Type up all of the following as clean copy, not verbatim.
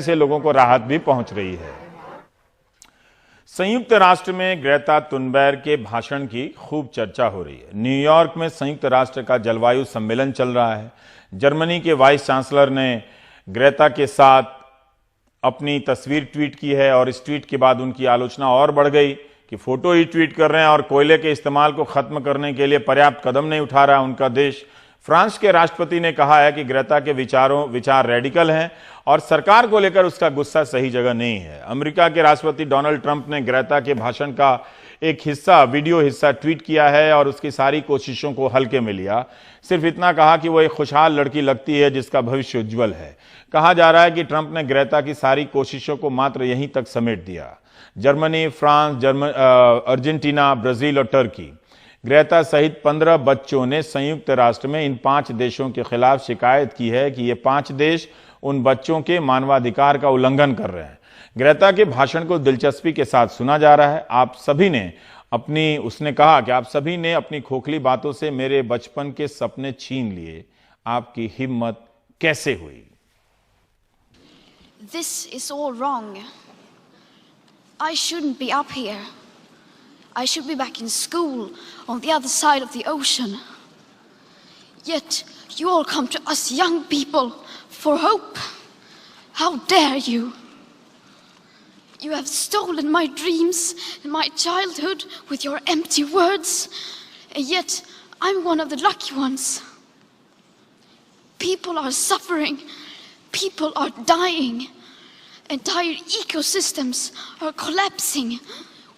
से लोगों को राहत भी पहुंच रही है। संयुक्त राष्ट्र में ग्रेटा थुनबर्ग के भाषण की खूब चर्चा हो रही है। न्यूयॉर्क में संयुक्त राष्ट्र का जलवायु सम्मेलन चल रहा है। जर्मनी के वाइस चांसलर ने ग्रेटा के साथ अपनी तस्वीर ट्वीट की है और इस ट्वीट के बाद उनकी आलोचना और बढ़ गई कि फोटो ही ट्वीट कर रहे हैं और कोयले के इस्तेमाल को खत्म करने के लिए पर्याप्त कदम नहीं उठा रहा उनका देश। फ्रांस के राष्ट्रपति ने कहा है कि ग्रेटा के विचार रेडिकल हैं और सरकार को लेकर उसका गुस्सा सही जगह नहीं है। अमेरिका के राष्ट्रपति डोनाल्ड ट्रंप ने ग्रेटा के भाषण का एक वीडियो हिस्सा ट्वीट किया है और उसकी सारी कोशिशों को हल्के में लिया। सिर्फ इतना कहा कि वो एक खुशहाल लड़की लगती है जिसका भविष्य उज्जवल है। कहा जा रहा है कि ट्रंप ने ग्रेटा की सारी कोशिशों को मात्र यहीं तक समेट दिया। जर्मनी, फ्रांस, अर्जेंटीना, ब्राजील और टर्की, ग्रेटा सहित 15 बच्चों ने संयुक्त राष्ट्र में इन 5 देशों के खिलाफ शिकायत की है कि ये 5 देश उन बच्चों के मानवाधिकार का उल्लंघन कर रहे हैं। ग्रेटा के भाषण को दिलचस्पी के साथ सुना जा रहा है। उसने कहा कि आप सभी ने अपनी खोखली बातों से मेरे बचपन के सपने छीन लिए। आपकी हिम्मत कैसे हुई? This is all wrong. I shouldn't be up here. I should be back in school on the other side of the ocean. Yet you all come to us young people for hope. How dare you? You have stolen my dreams and my childhood with your empty words, and yet I'm one of the lucky ones. People are suffering. People are dying. Entire ecosystems are collapsing.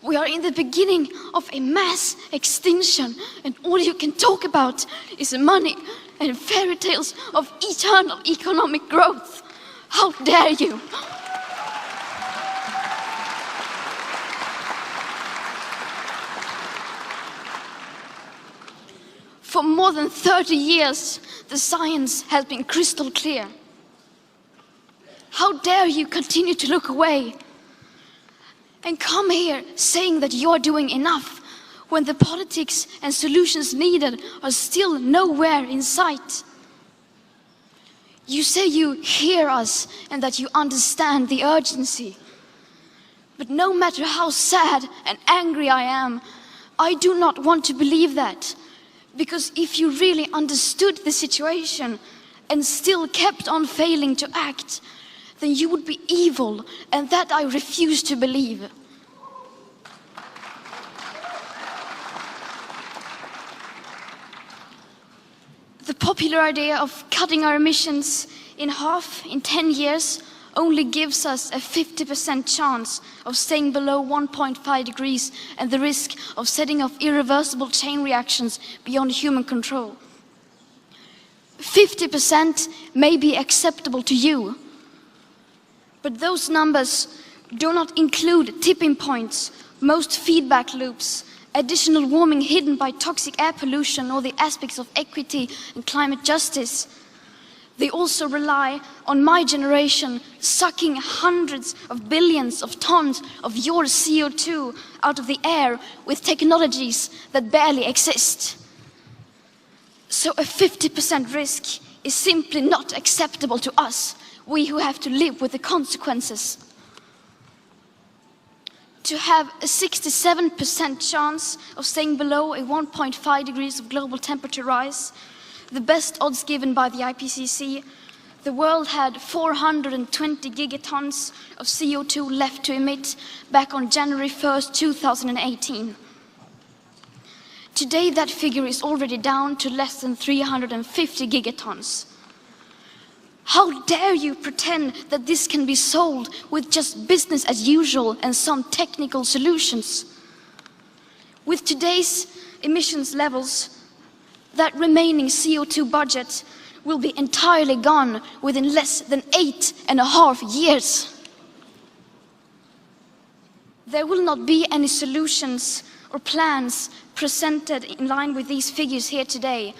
We are in the beginning of a mass extinction, and all you can talk about is money and fairy tales of eternal economic growth. How dare you? For more than 30 years, the science has been crystal clear. How dare you continue to look away and come here saying that you're doing enough when the politics and solutions needed are still nowhere in sight? You say you hear us and that you understand the urgency. But no matter how sad and angry I am, I do not want to believe that. Because if you really understood the situation and still kept on failing to act, then you would be evil, and that I refuse to believe. The popular idea of cutting our emissions in half in 10 years only gives us a 50% chance of staying below 1.5 degrees and the risk of setting off irreversible chain reactions beyond human control. 50% may be acceptable to you, but those numbers do not include tipping points, most feedback loops, additional warming hidden by toxic air pollution, or the aspects of equity and climate justice. They also rely on my generation sucking hundreds of billions of tons of your CO2 out of the air with technologies that barely exist. So a 50% risk is simply not acceptable to us, we who have to live with the consequences. To have a 67% chance of staying below a 1.5 degrees of global temperature rise, the best odds given by the IPCC, the world had 420 gigatons of CO2 left to emit back on January 1st, 2018. Today that figure is already down to less than 350 gigatons. How dare you pretend that this can be solved with just business as usual and some technical solutions? With today's emissions levels, that remaining CO2 budget will be entirely gone within less than 8.5 years. There will not be any solutions or plans presented in line with these figures here today,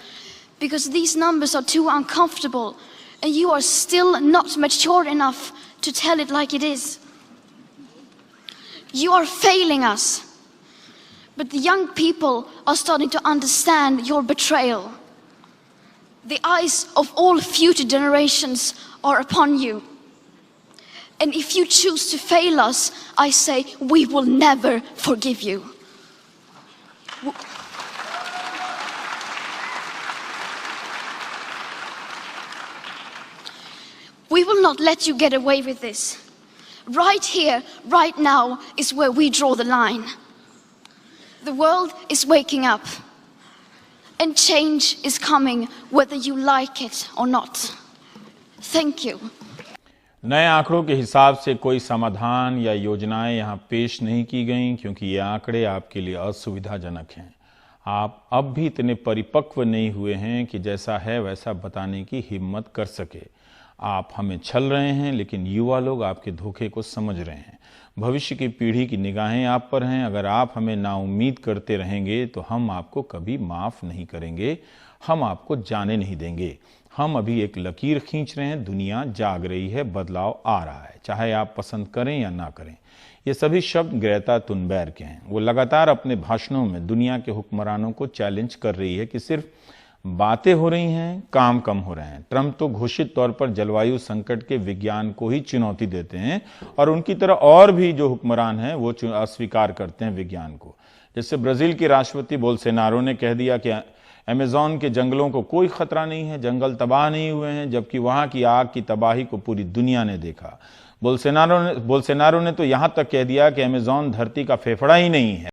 because these numbers are too uncomfortable and you are still not mature enough to tell it like it is. You are failing us, but the young people are starting to understand your betrayal. The eyes of all future generations are upon you. And if you choose to fail us, I say we will never forgive you. We will not let you get away with this. Right here, right now is where we draw the line. The world is waking up, and change is coming whether you like it or not. Thank you. नए आंकड़ों के हिसाब से कोई समाधान या योजनाएं यहाँ पेश नहीं की गईं क्योंकि ये आंकड़े आपके लिए असुविधाजनक हैं। आप अब भी इतने परिपक्व नहीं हुए हैं कि जैसा है वैसा बताने की हिम्मत कर सके। आप हमें छल रहे हैं, लेकिन युवा लोग आपके धोखे को समझ रहे हैं। भविष्य की पीढ़ी की निगाहें आप पर हैं। अगर आप हमें नाउम्मीद करते रहेंगे तो हम आपको कभी माफ़ नहीं करेंगे, हम आपको जाने नहीं देंगे। हम अभी एक लकीर खींच रहे हैं, दुनिया जाग रही है, बदलाव आ रहा है, चाहे आप पसंद करें या ना करें। ये सभी शब्द ग्रेटा थुनबर्ग के हैं। वो लगातार अपने भाषणों में दुनिया के हुक्मरानों को चैलेंज कर रही है कि सिर्फ बातें हो रही हैं, काम कम हो रहे हैं। ट्रंप तो घोषित तौर पर जलवायु संकट के विज्ञान को ही चुनौती देते हैं और उनकी तरह और भी जो हुक्मरान हैं वो अस्वीकार करते हैं विज्ञान को। जैसे ब्राजील के राष्ट्रपति बोल्सोनारो ने कह दिया कि अमेज़न के जंगलों को कोई खतरा नहीं है, जंगल तबाह नहीं हुए हैं, जबकि वहां की आग की तबाही को पूरी दुनिया ने देखा। बोल्सोनारो ने तो यहां तक कह दिया कि अमेज़न धरती का फेफड़ा ही नहीं है।